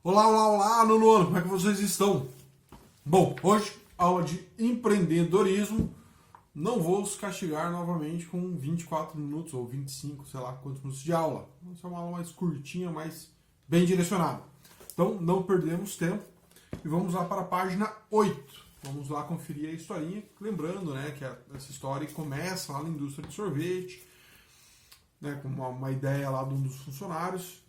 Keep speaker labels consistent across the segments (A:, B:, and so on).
A: Olá, olá, olá, nono, como é que vocês estão? Bom, hoje, aula de empreendedorismo. Não vou os castigar novamente com 24 minutos ou 25, sei lá quantos minutos de aula. Vai ser uma aula mais curtinha, mas bem direcionada. Então, não perdemos tempo e vamos lá para a página 8. Vamos lá conferir a historinha, lembrando, né, que essa história começa lá na indústria de sorvete, né, com uma ideia lá de um dos funcionários.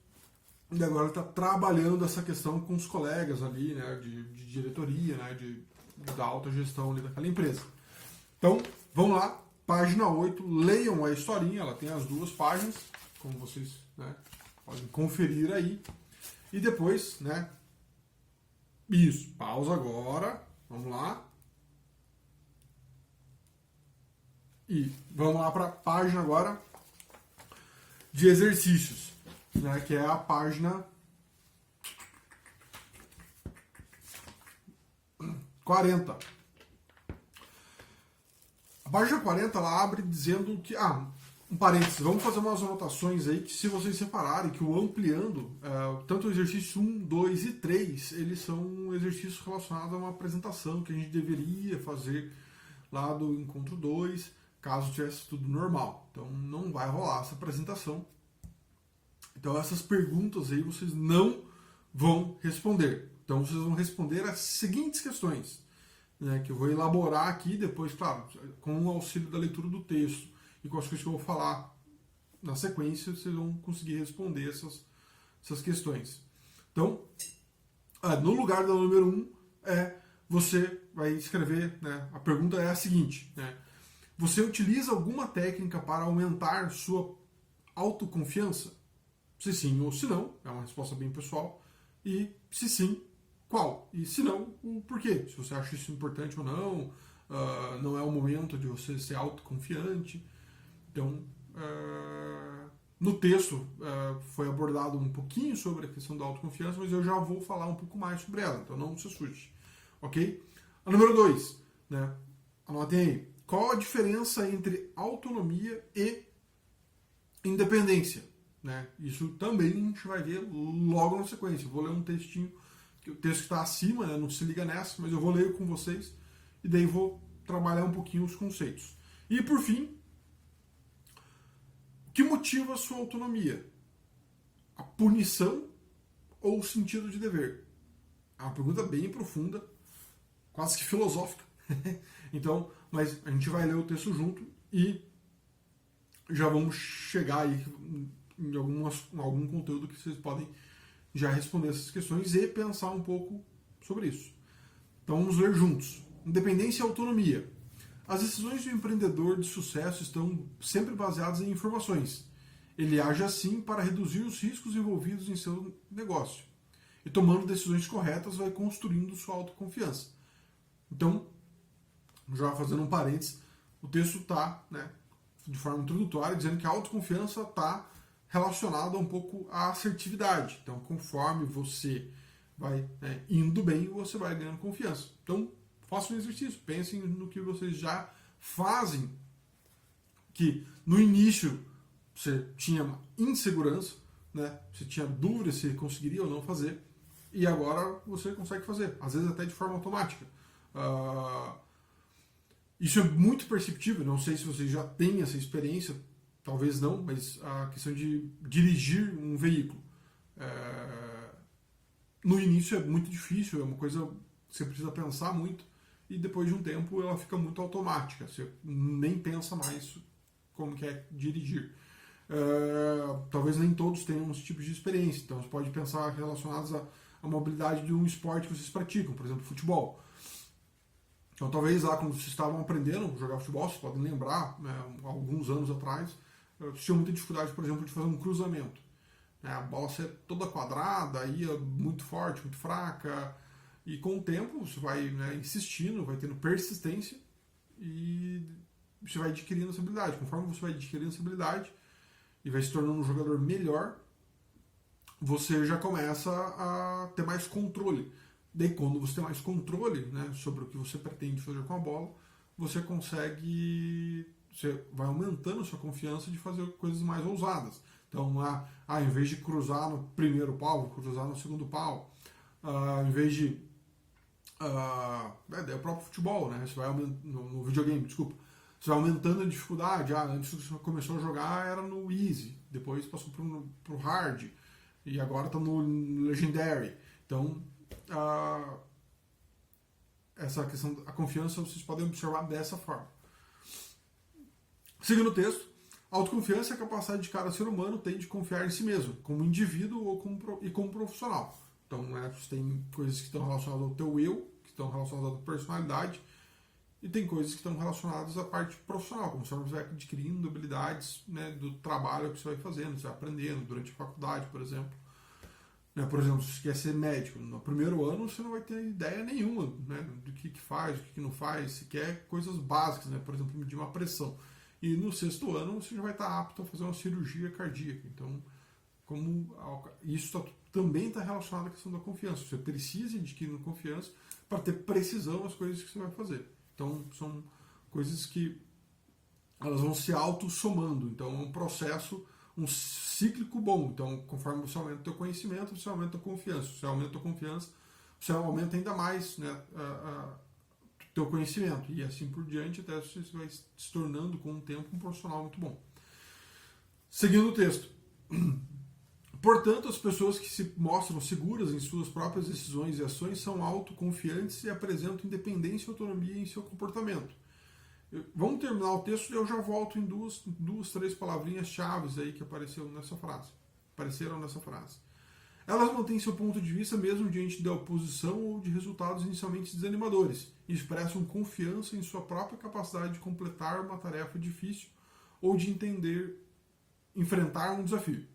A: E agora está trabalhando essa questão com os colegas ali, né, de diretoria, né, da alta gestão ali daquela empresa. Então, vamos lá, página 8, leiam a historinha, ela tem as duas páginas, como vocês, né, podem conferir aí. E depois, né, isso, pausa agora, vamos lá. E vamos lá para a página agora de exercícios, né, que é a página 40. A página 40 ela abre dizendo que, um parênteses, vamos fazer umas anotações aí que se vocês separarem, que o ampliando, tanto o exercício 1, 2 e 3, eles são exercícios relacionados a uma apresentação que a gente deveria fazer lá do encontro 2, caso tivesse tudo normal. Então não vai rolar essa apresentação. Então essas perguntas aí vocês não vão responder. Então vocês vão responder as seguintes questões, né, que eu vou elaborar aqui depois, claro, com o auxílio da leitura do texto e com as coisas que eu vou falar na sequência, vocês vão conseguir responder essas questões. Então, no lugar da número 1, você vai escrever, né, a pergunta é a seguinte, né, você utiliza alguma técnica para aumentar sua autoconfiança? Se sim ou se não, é uma resposta bem pessoal. E se sim, qual? E se não, o porquê. Se você acha isso importante ou não, não é o momento de você ser autoconfiante. Então, no texto foi abordado um pouquinho sobre a questão da autoconfiança, mas eu já vou falar um pouco mais sobre ela, então não se assuste. Ok? A número 2, né? Anotem aí. Qual a diferença entre autonomia e independência? Né? Isso também a gente vai ver logo na sequência. Eu vou ler um textinho, o texto que está acima, né? Não se liga nessa, mas eu vou ler com vocês e daí vou trabalhar um pouquinho os conceitos. E por fim, o que motiva a sua autonomia? A punição ou o sentido de dever? É uma pergunta bem profunda, quase que filosófica. Então, mas a gente vai ler o texto junto e já vamos chegar aí em algum conteúdo que vocês podem já responder essas questões e pensar um pouco sobre isso. Então vamos ler juntos. Independência e autonomia. As decisões do empreendedor de sucesso estão sempre baseadas em informações. Ele age assim para reduzir os riscos envolvidos em seu negócio. E tomando decisões corretas vai construindo sua autoconfiança. Então, já fazendo um parênteses, o texto está, né, de forma introdutória, dizendo que a autoconfiança está relacionada um pouco à assertividade. Então, conforme você vai, né, indo bem, você vai ganhando confiança. Então, façam um exercício, pensem no que vocês já fazem, que no início você tinha uma insegurança, né, você tinha dúvida se conseguiria ou não fazer, e agora você consegue fazer, às vezes até de forma automática. Isso é muito perceptível, não sei se vocês já têm essa experiência, talvez não, mas a questão de dirigir um veículo. No início é muito difícil, é uma coisa que você precisa pensar muito, e depois de um tempo ela fica muito automática, você nem pensa mais como que é dirigir. Talvez nem todos tenham esse tipo de experiência, então você pode pensar relacionados à mobilidade de um esporte que vocês praticam, por exemplo, futebol. Então, talvez lá, quando vocês estavam aprendendo a jogar futebol, vocês podem lembrar, né, alguns anos atrás, vocês tinham muita dificuldade, por exemplo, de fazer um cruzamento. A bola ser toda quadrada, ia muito forte, muito fraca, e com o tempo você vai, né, insistindo, vai tendo persistência e você vai adquirindo essa habilidade. Conforme você vai adquirindo essa habilidade e vai se tornando um jogador melhor, você já começa a ter mais controle. Daí, quando você tem mais controle, né, sobre o que você pretende fazer com a bola, você consegue, você vai aumentando a sua confiança de fazer coisas mais ousadas. Então, em vez de cruzar no primeiro pau, vou cruzar no segundo pau. Em vez de é o próprio futebol, né? Você vai no videogame, desculpa. Você vai aumentando a dificuldade. Antes você começou a jogar era no Easy, depois passou pro Hard, e agora está no Legendary. Então, essa questão da confiança vocês podem observar dessa forma. Seguindo o texto, autoconfiança é a capacidade de cada ser humano tem de confiar em si mesmo, como indivíduo ou como profissional. Então, você tem coisas que estão relacionadas ao teu eu, que estão relacionadas à tua personalidade, e tem coisas que estão relacionadas à parte profissional, como você vai adquirindo habilidades, né, do trabalho que você vai fazendo, você vai aprendendo durante a faculdade, por exemplo. Por exemplo, se você quer ser médico, no primeiro ano você não vai ter ideia nenhuma, né, do que faz, do que não faz, se quer coisas básicas, né, por exemplo, medir uma pressão. E no sexto ano você já vai estar apto a fazer uma cirurgia cardíaca. Então, isso também está relacionado à questão da confiança. Você precisa adquirir confiança para ter precisão nas coisas que você vai fazer. Então, são coisas que elas vão se auto-somando. Então, é um processo, um cíclico bom. Então, conforme você aumenta o teu conhecimento, você aumenta a confiança. Você aumenta a confiança, você aumenta ainda mais, né, teu conhecimento, e assim por diante, até você vai se tornando com o tempo um profissional muito bom. Seguindo o texto. Portanto, as pessoas que se mostram seguras em suas próprias decisões e ações são autoconfiantes e apresentam independência e autonomia em seu comportamento. Vamos terminar o texto e eu já volto em duas, três palavrinhas chaves aí que apareceram nessa frase. Elas mantêm seu ponto de vista mesmo diante da oposição ou de resultados inicialmente desanimadores e expressam confiança em sua própria capacidade de completar uma tarefa difícil ou de enfrentar um desafio.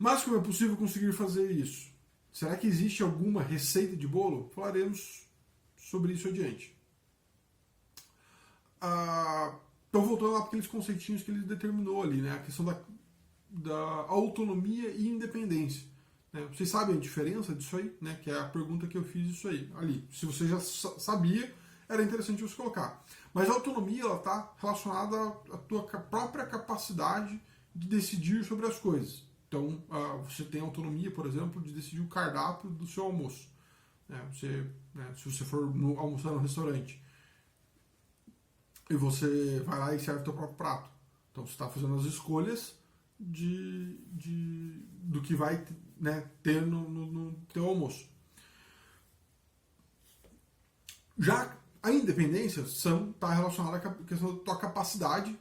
A: Mas como é possível conseguir fazer isso? Será que existe alguma receita de bolo? Falaremos sobre isso adiante. Então, voltando lá para aqueles conceitinhos que ele determinou ali, né? A questão da autonomia e independência. Né? Vocês sabem a diferença disso aí? Né? Que é a pergunta que eu fiz isso aí, ali. Se você já sabia, era interessante você colocar. Mas a autonomia está relacionada à tua própria capacidade de decidir sobre as coisas. Então, você tem autonomia, por exemplo, de decidir o cardápio do seu almoço. Se você for almoçar no restaurante e você vai lá e serve o seu próprio prato. Então, você está fazendo as escolhas do que vai, né, ter no teu almoço. Já a independência está relacionada à questão da tua capacidade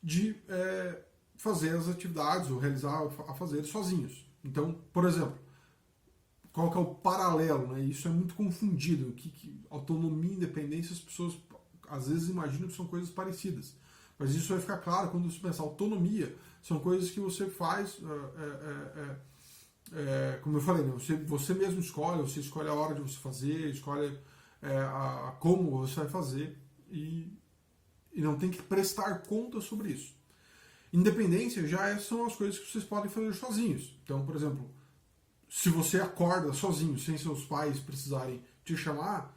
A: de fazer as atividades ou realizar a fazer sozinhos. Então, por exemplo, qual que é o paralelo? Né? Isso é muito confundido. Que autonomia e independência, as pessoas às vezes imaginam que são coisas parecidas. Mas isso vai ficar claro quando você pensar. Autonomia são coisas que você faz, como eu falei, né? Você mesmo escolhe, você escolhe a hora de você fazer, escolhe como você vai fazer e não tem que prestar conta sobre isso. Independência são as coisas que vocês podem fazer sozinhos. Então, por exemplo, se você acorda sozinho, sem seus pais precisarem te chamar,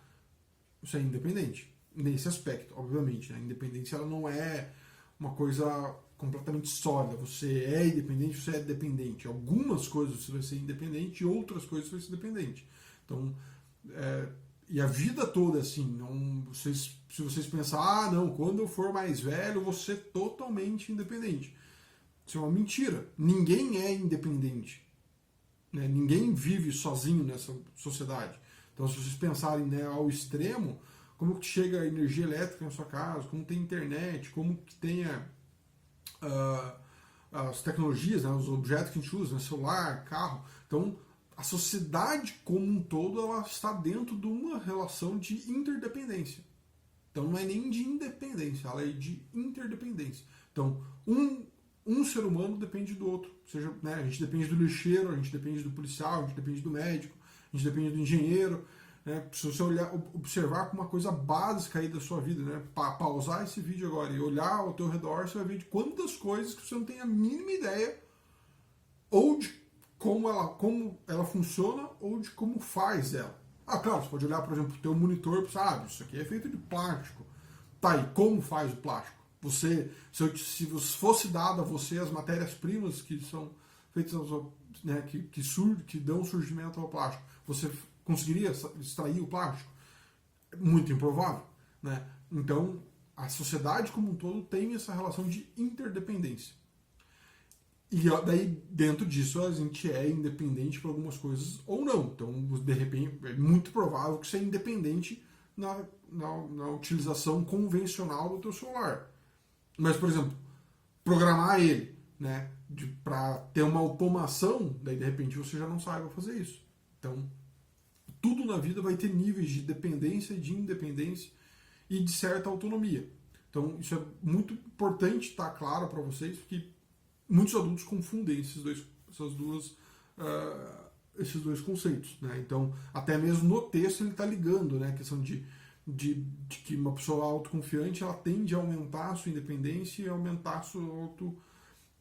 A: você é independente. Nesse aspecto, obviamente. Né? A independência ela não é uma coisa completamente sólida. Você é independente, você é dependente. Algumas coisas você vai ser independente e outras coisas você vai ser dependente. Então, e a vida toda é assim. Se vocês pensarem, não, quando eu for mais velho, eu vou ser totalmente independente. Isso é uma mentira. Ninguém é independente. Né? Ninguém vive sozinho nessa sociedade. Então, se vocês pensarem, né, ao extremo, como que chega a energia elétrica na sua casa, como tem internet, como que tenha as tecnologias, né, os objetos que a gente usa, né, celular, carro. Então, a sociedade como um todo ela está dentro de uma relação de interdependência. Então, não é nem de independência, ela é de interdependência. Então, um ser humano depende do outro. Ou seja, né, a gente depende do lixeiro, a gente depende do policial, a gente depende do médico, a gente depende do engenheiro. Né? Se você observar como uma coisa básica aí da sua vida, né? Pausar esse vídeo agora e olhar ao teu redor, você vai ver de quantas coisas que você não tem a mínima ideia ou de como ela funciona ou de como faz ela. Claro, você pode olhar, por exemplo, o teu monitor e pensar, isso aqui é feito de plástico. Tá, e como faz o plástico? Se fosse dado a você as matérias-primas que são feitas, né, que dão surgimento ao plástico, você conseguiria extrair o plástico? Muito improvável, né? Então, a sociedade como um todo tem essa relação de interdependência. E daí, dentro disso, a gente é independente para algumas coisas ou não. Então, de repente, é muito provável que você é independente na utilização convencional do teu celular. Mas, por exemplo, programar ele, né, para ter uma automação, daí de repente você já não saiba fazer isso. Então, tudo na vida vai ter níveis de dependência, de independência e de certa autonomia. Então, isso é muito importante estar claro para vocês, porque muitos adultos confundem esses dois conceitos, né? Então, até mesmo no texto ele está ligando, né, a questão de que uma pessoa autoconfiante ela tende a aumentar a sua independência e aumentar a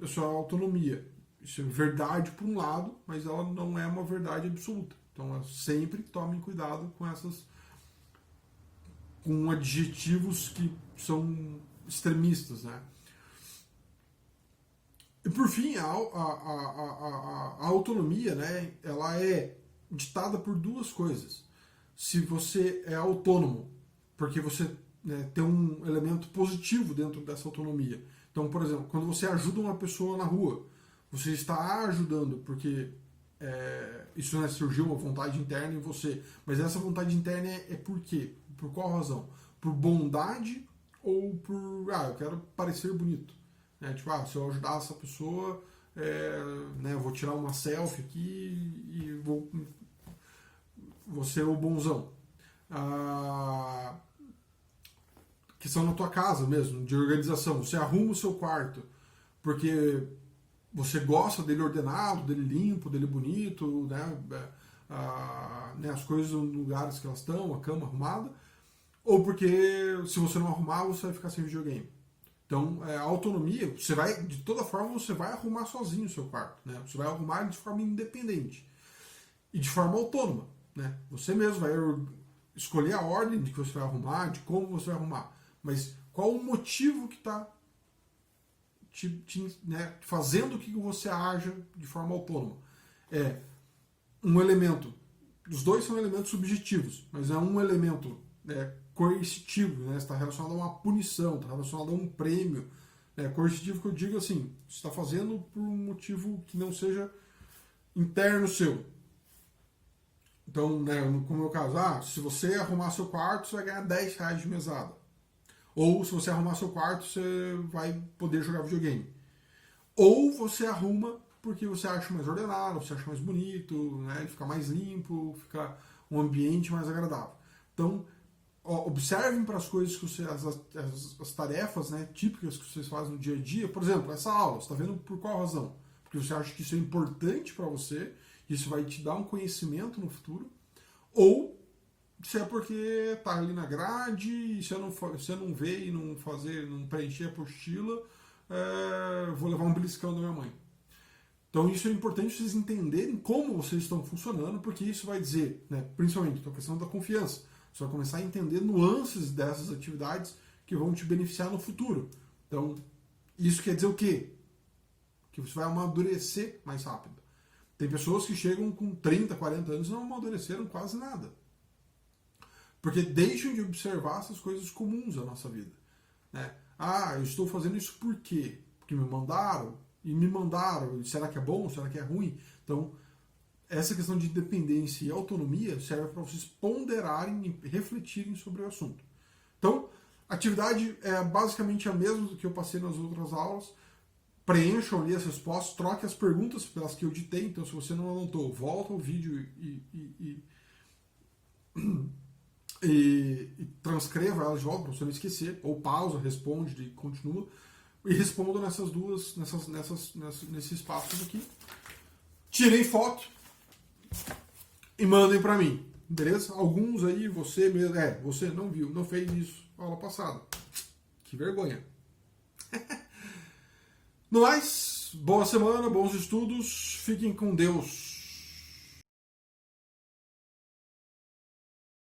A: sua autonomia. Isso é verdade por um lado, mas ela não é uma verdade absoluta. Então, sempre tomem cuidado com adjetivos que são extremistas, né? E por fim, a autonomia, né, ela é ditada por duas coisas. Se você é autônomo, porque você, né, tem um elemento positivo dentro dessa autonomia. Então, por exemplo, quando você ajuda uma pessoa na rua, você está ajudando porque isso, né, surgiu uma vontade interna em você. Mas essa vontade interna é por quê? Por qual razão? Por bondade ou por, eu quero parecer bonito? Né? Tipo, se eu ajudar essa pessoa, né, eu vou tirar uma selfie aqui e vou ser o bonzão. Questão na tua casa mesmo, de organização. Você arruma o seu quarto porque você gosta dele ordenado, dele limpo, dele bonito, né? Né, as coisas nos lugares que elas estão, a cama arrumada, ou porque se você não arrumar, você vai ficar sem videogame. Então, a autonomia, de toda forma, você vai arrumar sozinho o seu quarto, né? Você vai arrumar ele de forma independente e de forma autônoma, né? Você mesmo vai escolher a ordem de que você vai arrumar, de como você vai arrumar, mas qual o motivo que está né, fazendo que você haja de forma autônoma. É um elemento, os dois são elementos subjetivos, mas é um elemento coercitivo, né, está relacionado a uma punição, está relacionado a um prêmio. Coercitivo que eu digo assim, você está fazendo por um motivo que não seja interno seu. Então, né, como é o meu caso, se você arrumar seu quarto, você vai ganhar R$10 de mesada. Ou se você arrumar seu quarto, você vai poder jogar videogame. Ou você arruma porque você acha mais ordenado, você acha mais bonito, né? Ele fica mais limpo, fica um ambiente mais agradável. Então, observem para as coisas que você, as tarefas, né, típicas que vocês fazem no dia a dia. Por exemplo, essa aula, você está vendo por qual razão? Porque você acha que isso é importante para você, isso vai te dar um conhecimento no futuro. Ou se é porque está ali na grade e se eu não ver e não preencher a apostila, vou levar um beliscão da minha mãe. Então isso é importante vocês entenderem como vocês estão funcionando, porque isso vai dizer, né, principalmente a questão da confiança. Você vai começar a entender nuances dessas atividades que vão te beneficiar no futuro. Então, isso quer dizer o quê? Que você vai amadurecer mais rápido. Tem pessoas que chegam com 30, 40 anos e não amadureceram quase nada. Porque deixam de observar essas coisas comuns da nossa vida. Né? Eu estou fazendo isso por quê? Porque me mandaram, e será que é bom, será que é ruim? Então, essa questão de independência e autonomia serve para vocês ponderarem e refletirem sobre o assunto. Então, a atividade é basicamente a mesma do que eu passei nas outras aulas. Preencham ali as respostas, troque as perguntas pelas que eu ditei. Então, se você não anotou, volta ao vídeo e transcreva elas de volta para você não esquecer, ou pausa, responde e continua, e responda nesses espaços aqui. Tirem foto e mandem para mim, beleza? Alguns aí, você mesmo, você não viu, não fez isso na aula passada. Que vergonha. No mais, boa semana, bons estudos, fiquem com Deus.